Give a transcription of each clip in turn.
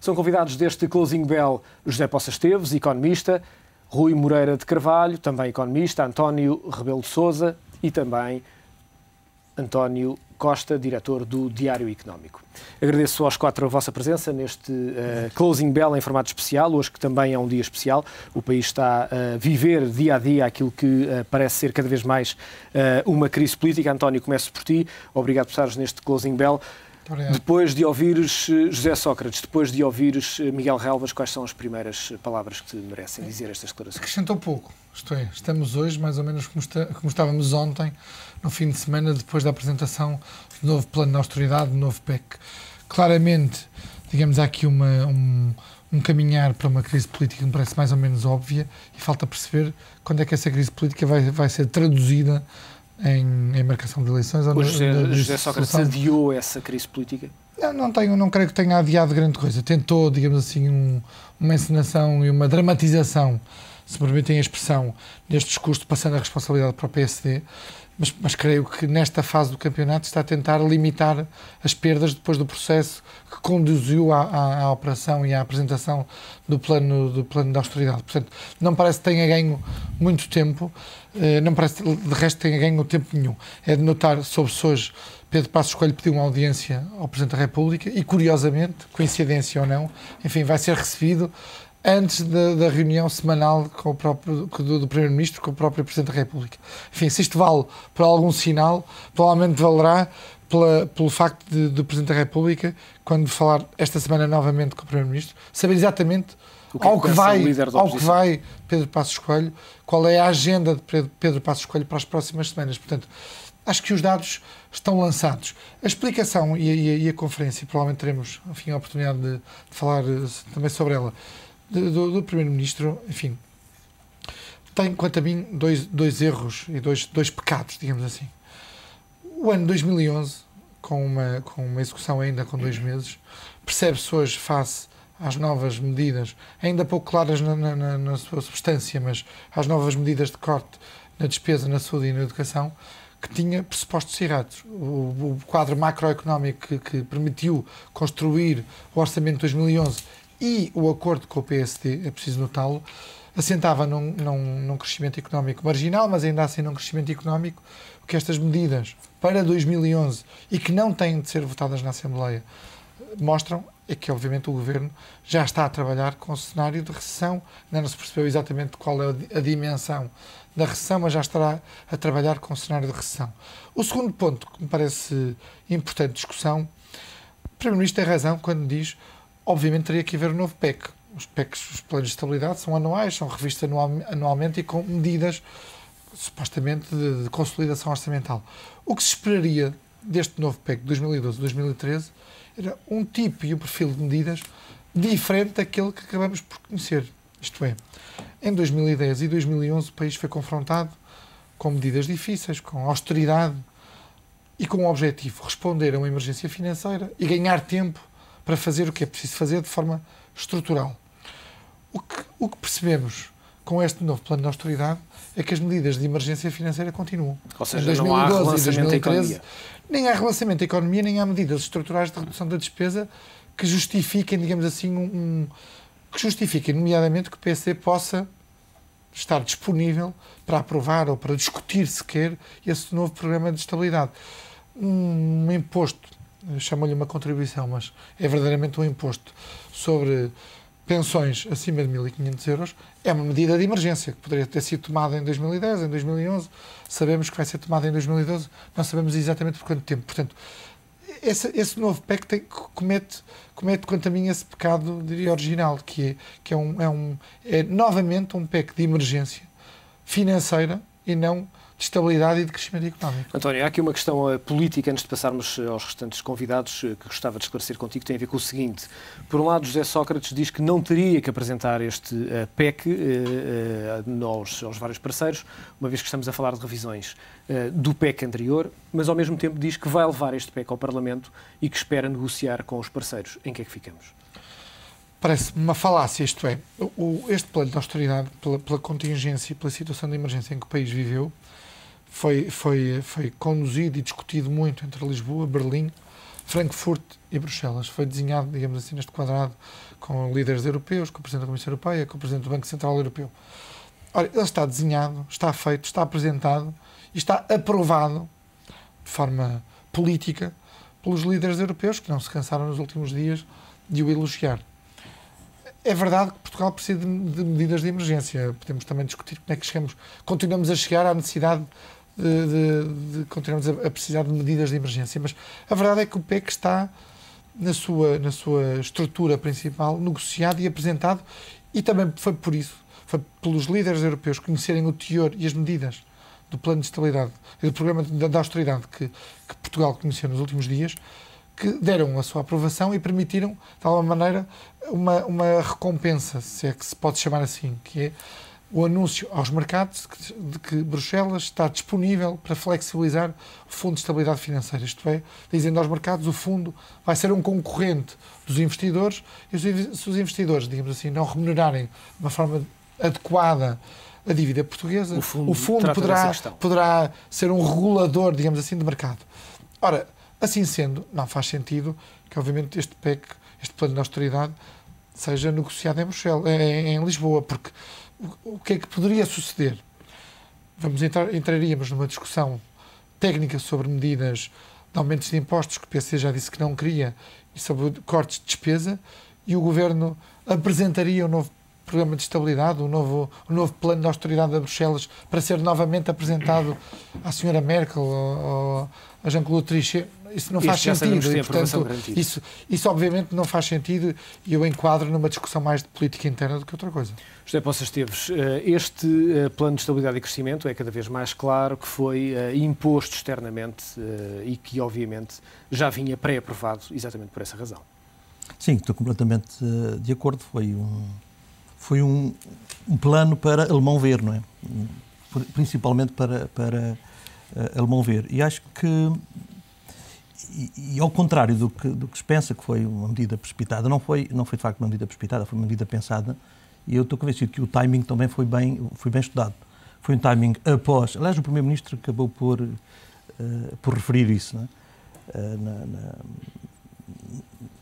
São convidados deste Closing Bell José Poça Esteves, economista, Rui Moreira de Carvalho, também economista, António Rebelo de Sousa e também António Costa, diretor do Diário Económico. Agradeço aos quatro a vossa presença neste Closing Bell em formato especial, hoje que também é um dia especial. O país está a viver dia a dia aquilo que parece ser cada vez mais uma crise política. António, começo por ti. Obrigado por estares neste Closing Bell. Depois de ouvires José Sócrates, depois de ouvires Miguel Relvas, quais são as primeiras palavras que te merecem dizer estas declarações? Acrescentou pouco. Isto é, estamos hoje mais ou menos como estávamos ontem, no fim de semana, depois da apresentação do novo plano de austeridade, do novo PEC. Claramente, digamos, há aqui um caminhar para uma crise política que me parece mais ou menos óbvia e falta perceber quando é que essa crise política vai ser traduzida em marcação de eleições. Ou José Sócrates adiou essa crise política? Não creio que tenha adiado grande coisa. Tentou, digamos assim, uma encenação e uma dramatização, se me permitem a expressão, neste discurso, passando a responsabilidade para o PSD, mas creio que nesta fase do campeonato está a tentar limitar as perdas depois do processo que conduziu à operação e à apresentação do plano de austeridade. Portanto, não parece que tenha ganho muito tempo, não parece de resto que tenha ganho tempo nenhum. É de notar, soube-se hoje, Pedro Passos Coelho pediu uma audiência ao Presidente da República e, curiosamente, coincidência ou não, enfim, vai ser recebido antes da reunião semanal do Primeiro-Ministro com o próprio Presidente da República. Enfim, se isto vale por algum sinal, provavelmente valerá pelo facto do Presidente da República, quando falar esta semana novamente com o Primeiro-Ministro, saber exatamente ao que vai Pedro Passos Coelho, qual é a agenda de Pedro Passos Coelho para as próximas semanas. Portanto, acho que os dados estão lançados. A explicação e a conferência, provavelmente teremos, enfim, a oportunidade de falar também sobre ela, do Primeiro-Ministro, enfim, tem, quanto a mim, dois erros e dois pecados, digamos assim. O ano 2011, com uma execução ainda com 2 meses, percebe-se hoje, face às novas medidas, ainda pouco claras na sua substância, mas às novas medidas de corte na despesa, na saúde e na educação, que tinha pressupostos errados. O quadro macroeconómico que permitiu construir o orçamento de 2011 e o acordo com o PSD, é preciso notá-lo, assentava num crescimento económico marginal, mas ainda assim num crescimento económico. O que estas medidas para 2011 e que não têm de ser votadas na Assembleia mostram é que, obviamente, o Governo já está a trabalhar com o cenário de recessão. Ainda não se percebeu exatamente qual é a dimensão da recessão, mas já estará a trabalhar com o cenário de recessão. O segundo ponto que me parece importante de discussão, o Primeiro-Ministro tem razão quando diz, obviamente, teria que haver um novo PEC. Os PECs, os planos de estabilidade, são anuais, são revistos anualmente e com medidas, supostamente, de consolidação orçamental. O que se esperaria deste novo PEC de 2012-2013 era um tipo e um perfil de medidas diferente daquele que acabamos por conhecer. Isto é, em 2010 e 2011 o país foi confrontado com medidas difíceis, com austeridade e com o objetivo de responder a uma emergência financeira e ganhar tempo para fazer o que é preciso fazer de forma estrutural. O que percebemos com este novo plano de austeridade é que as medidas de emergência financeira continuam. Ou seja, não há relançamento da economia. Nem há relançamento da economia, nem há medidas estruturais de redução da despesa que justifiquem, digamos assim, que justifiquem, nomeadamente, que o PSD possa estar disponível para aprovar ou para discutir sequer esse novo programa de estabilidade. Um imposto, chamo-lhe uma contribuição, mas é verdadeiramente um imposto sobre pensões acima de 1.500 euros, é uma medida de emergência que poderia ter sido tomada em 2010, em 2011, sabemos que vai ser tomada em 2012, não sabemos exatamente por quanto tempo. Portanto, esse novo PEC comete, quanto a mim, esse pecado, diria, original, que é novamente um PEC de emergência financeira e não de estabilidade e de crescimento económico. António, há aqui uma questão política, antes de passarmos aos restantes convidados, que gostava de esclarecer contigo, tem a ver com o seguinte. Por um lado, José Sócrates diz que não teria que apresentar este PEC aos vários parceiros, uma vez que estamos a falar de revisões do PEC anterior, mas ao mesmo tempo diz que vai levar este PEC ao Parlamento e que espera negociar com os parceiros. Em que é que ficamos? Parece-me uma falácia, isto é, este plano de austeridade, pela contingência e pela situação de emergência em que o país viveu, foi conduzido e discutido muito entre Lisboa, Berlim, Frankfurt e Bruxelas. Foi desenhado, digamos assim, neste quadrado, com líderes europeus, com o Presidente da Comissão Europeia, com o Presidente do Banco Central Europeu. Ora, ele está desenhado, está feito, está apresentado e está aprovado de forma política pelos líderes europeus, que não se cansaram nos últimos dias de o elogiar. É verdade que Portugal precisa de medidas de emergência. Podemos também discutir como é que continuamos a chegar à necessidade de continuamos a precisar de medidas de emergência. Mas a verdade é que o PEC está na sua estrutura principal negociado e apresentado, e também foi por isso, foi pelos líderes europeus conhecerem o teor e as medidas do plano de estabilidade e do programa da austeridade que Portugal conheceu nos últimos dias, que deram a sua aprovação e permitiram, de alguma maneira, uma recompensa, se é que se pode chamar assim, que é o anúncio aos mercados de que Bruxelas está disponível para flexibilizar o Fundo de Estabilidade Financeira. Isto é, dizendo aos mercados, o fundo vai ser um concorrente dos investidores, e se os investidores, digamos assim, não remunerarem de uma forma adequada a dívida portuguesa, o fundo poderá ser um regulador, digamos assim, de mercado. Ora, assim sendo, não faz sentido que, obviamente, este PEC, este plano de austeridade, seja negociado em Bruxelas, em Lisboa, porque o que é que poderia suceder? Entraríamos numa discussão técnica sobre medidas de aumentos de impostos, que o PC já disse que não queria, e sobre cortes de despesa, e o Governo apresentaria um novo programa de estabilidade, um novo plano de austeridade a Bruxelas, para ser novamente apresentado à Sra. Merkel ou a Jean-Claude Trichet. Isso não faz sentido. E, portanto, isso obviamente não faz sentido, e eu enquadro numa discussão mais de política interna do que outra coisa. José Poças Esteves, este plano de estabilidade e crescimento é cada vez mais claro que foi imposto externamente e que, obviamente, já vinha pré-aprovado exatamente por essa razão. Sim, estou completamente de acordo. Foi um plano para alemão ver, não é? Principalmente para alemão ver. E acho que, e ao contrário do que se pensa que foi uma medida precipitada, não foi de facto uma medida precipitada, foi uma medida pensada, e eu estou convencido que o timing também foi bem estudado. Foi um timing após... Aliás, o Primeiro-Ministro acabou por referir isso, não é?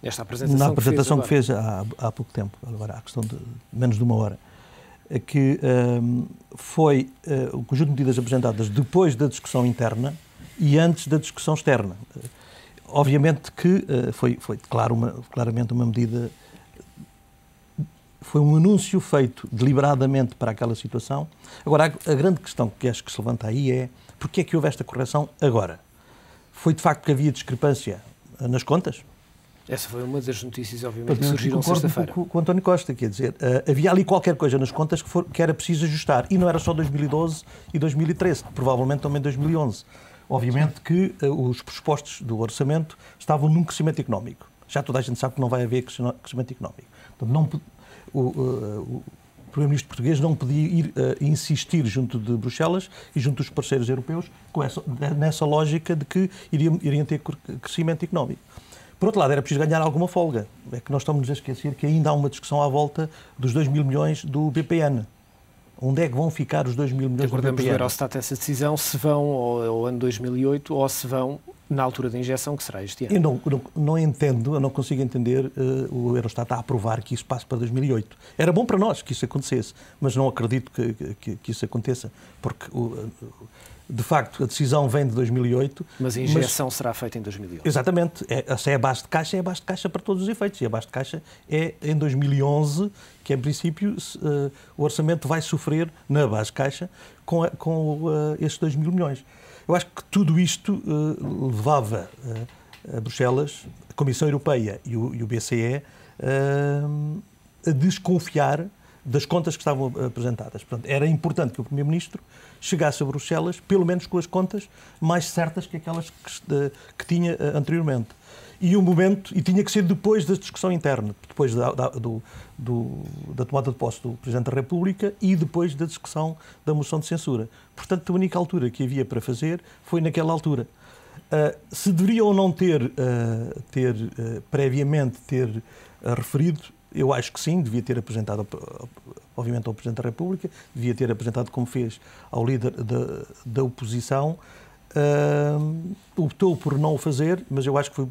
Esta apresentação na apresentação que fez há pouco tempo, agora há questão de menos de uma hora, que foi o conjunto de medidas apresentadas depois da discussão interna e antes da discussão externa. Obviamente que foi claramente uma medida, foi um anúncio feito deliberadamente para aquela situação. Agora, a grande questão que acho que se levanta aí é porque é que houve esta correção agora? Foi de facto que havia discrepância nas contas? Essa foi uma das notícias, obviamente, que surgiram sexta-feira. Com o António Costa, quer dizer, havia ali qualquer coisa nas contas que era preciso ajustar. E não era só 2012 e 2013, provavelmente também 2011. Obviamente que os pressupostos do orçamento estavam num crescimento económico. Já toda a gente sabe que não vai haver crescimento económico. Portanto, o Primeiro-Ministro português não podia ir insistir junto de Bruxelas e junto dos parceiros europeus nessa lógica de que iriam ter crescimento económico. Por outro lado, era preciso ganhar alguma folga. É que nós estamos a esquecer que ainda há uma discussão à volta dos 2 mil milhões do BPN. Onde é que vão ficar os 2 mil milhões do BPN? Acordamos ver ao Estado essa decisão, se vão ao ano 2008 ou se vão na altura da injeção, que será este ano. Eu não entendo, eu não consigo entender o Eurostat a aprovar que isso passe para 2008. Era bom para nós que isso acontecesse, mas não acredito que isso aconteça, porque de facto a decisão vem de 2008. Mas a injeção será feita em 2008. Exatamente. Se é a base de caixa, é a base de caixa para todos os efeitos. E a base de caixa é em 2011, que em princípio o orçamento vai sofrer na base de caixa com estes 2 mil milhões. Eu acho que tudo isto levava a Bruxelas, a Comissão Europeia e o BCE a desconfiar das contas que estavam apresentadas. Portanto, era importante que o Primeiro-Ministro chegasse a Bruxelas, pelo menos com as contas mais certas que aquelas que tinha anteriormente. E tinha que ser depois da discussão interna, depois da tomada de posse do Presidente da República e depois da discussão da moção de censura. Portanto, a única altura que havia para fazer foi naquela altura. Se deveria ou não ter previamente referido, eu acho que sim, devia ter apresentado, obviamente, ao Presidente da República, devia ter apresentado como fez ao líder da oposição, optou por não o fazer, mas eu acho que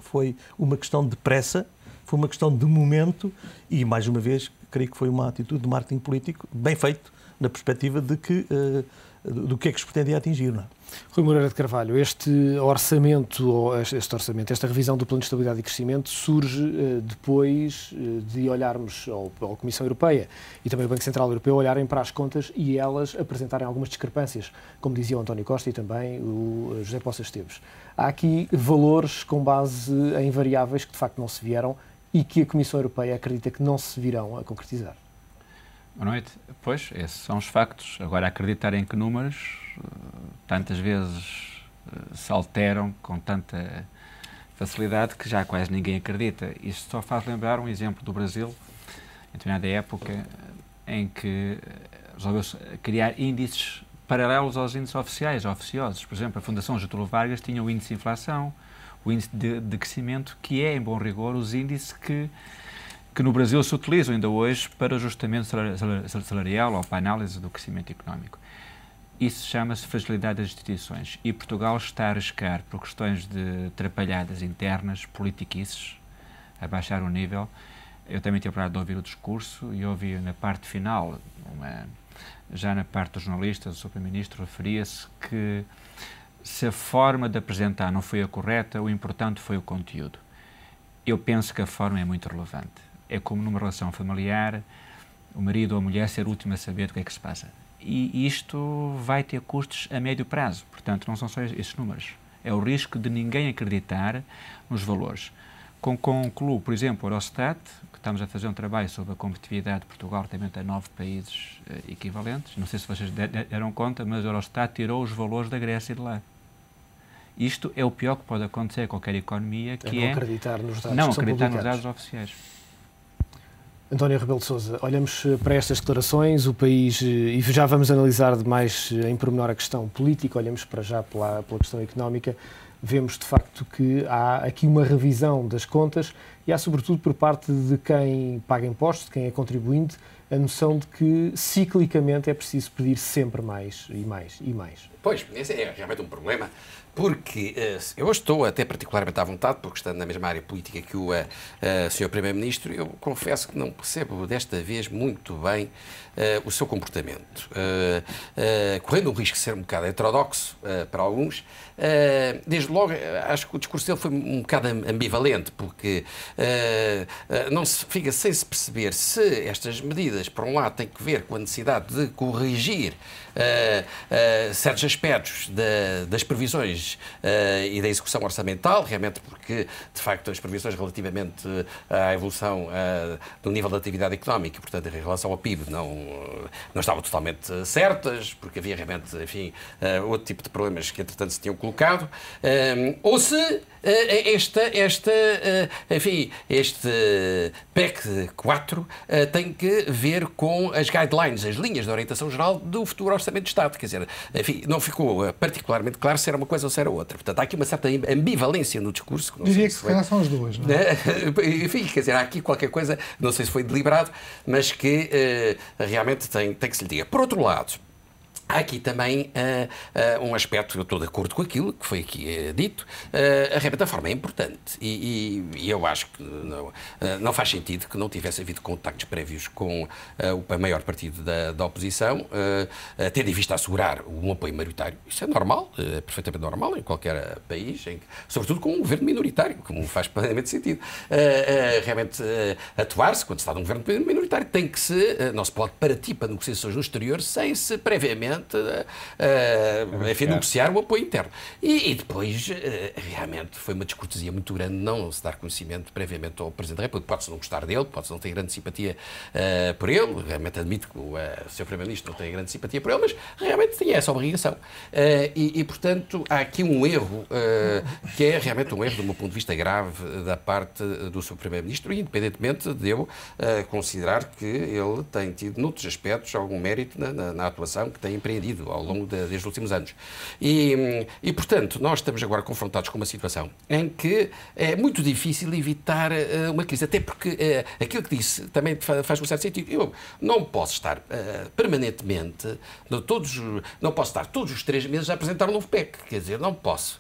foi uma questão de pressa, foi uma questão de momento e, mais uma vez, creio que foi uma atitude de marketing político bem feito, na perspectiva de do que é que se pretendia atingir. Não é? Rui Moreira de Carvalho, esta revisão do Plano de Estabilidade e Crescimento surge depois de olharmos, ou a Comissão Europeia e também o Banco Central Europeu, olharem para as contas e elas apresentarem algumas discrepâncias, como dizia o António Costa e também o José Poças Esteves. Há aqui valores com base em variáveis que de facto não se vieram e que a Comissão Europeia acredita que não se virão a concretizar. Boa noite. Pois, esses são os factos. Agora, acreditar em que números tantas vezes se alteram com tanta facilidade que já quase ninguém acredita. Isto só faz lembrar um exemplo do Brasil, em determinada época, em que resolveu-se criar índices paralelos aos índices oficiais, oficiosos. Por exemplo, a Fundação Getúlio Vargas tinha o índice de inflação, o índice de crescimento, que é, em bom rigor, os índices que no Brasil se utilizam ainda hoje para o ajustamento salarial ou para a análise do crescimento económico. Isso chama-se fragilidade das instituições e Portugal está a arriscar, por questões de trapalhadas internas, politiquices, a baixar o nível. Eu também tive a oportunidade de ouvir o discurso e ouvi na parte final, já na parte dos jornalistas, o Sr. Primeiro-Ministro referia-se que se a forma de apresentar não foi a correta, o importante foi o conteúdo. Eu penso que a forma é muito relevante. É como numa relação familiar, o marido ou a mulher ser o último a saber do que é que se passa. E isto vai ter custos a médio prazo. Portanto, não são só esses números. É o risco de ninguém acreditar nos valores. Concluo, por exemplo, o Eurostat, que estamos a fazer um trabalho sobre a competitividade de Portugal relativamente a 9 países equivalentes. Não sei se vocês deram conta, mas o Eurostat tirou os valores da Grécia de lá. Isto é o pior que pode acontecer a qualquer economia, que não acreditar nos dados, não acreditar nos dados oficiais. António Rebelo de Sousa, olhamos para estas declarações, o país, e já vamos analisar mais em pormenor a questão política, olhamos para já pela questão económica, vemos de facto que há aqui uma revisão das contas e há sobretudo por parte de quem paga impostos, de quem é contribuinte, a noção de que ciclicamente é preciso pedir sempre mais e mais e mais. Pois, esse é realmente um problema, porque eu estou até particularmente à vontade, porque estando na mesma área política que o Sr. Primeiro-Ministro, eu confesso que não percebo desta vez muito bem o seu comportamento. Correndo o risco de ser um bocado heterodoxo para alguns, desde logo acho que o discurso dele foi um bocado ambivalente, porque não se fica sem se perceber se estas medidas, por um lado, têm que ver com a necessidade de corrigir certos aspectos das previsões e da execução orçamental, realmente porque, de facto, as previsões relativamente à evolução do nível da atividade económica, portanto, em relação ao PIB, não estavam totalmente certas, porque havia realmente, enfim, outro tipo de problemas que, entretanto, se tinham colocado, ou se este PEC 4 tem que ver com as guidelines, as linhas de orientação geral do futuro Orçamento de Estado. Quer dizer, enfim, não ficou particularmente claro se era uma coisa ou se era outra. Portanto, há aqui uma certa ambivalência no discurso. Diria que se calhar são as duas, não é? Enfim, quer dizer, há aqui qualquer coisa, não sei se foi deliberado, mas que realmente tem que se lhe diga. Por outro lado, há aqui também um aspecto, eu estou de acordo com aquilo que foi aqui dito, a forma é importante e eu acho que não faz sentido que não tivesse havido contactos prévios com o maior partido da oposição, tendo em vista assegurar um apoio maioritário. Isso é normal, é perfeitamente normal em qualquer país, sobretudo com um governo minoritário, como faz plenamente sentido. Realmente atuar-se, quando se está num governo minoritário, não se pode partir para negociações no exterior sem se previamente negociar o apoio interno. E depois, realmente, foi uma descortesia muito grande não se dar conhecimento previamente ao Presidente da República. Pode-se não gostar dele, pode-se não ter grande simpatia por ele, realmente admito que o Sr. Primeiro-Ministro não tem grande simpatia por ele, mas realmente tinha essa obrigação. Portanto, há aqui um erro, que é realmente um erro, do meu ponto de vista, grave da parte do Sr. Primeiro-Ministro, independentemente de eu considerar que ele tem tido, noutros aspectos, algum mérito na atuação que tem apreendido ao longo destes últimos anos. E, portanto, nós estamos agora confrontados com uma situação em que é muito difícil evitar uma crise, até porque aquilo que disse também faz um certo sentido. Eu não posso estar permanentemente, não posso estar todos os 3 meses a apresentar um novo PEC, quer dizer, não posso.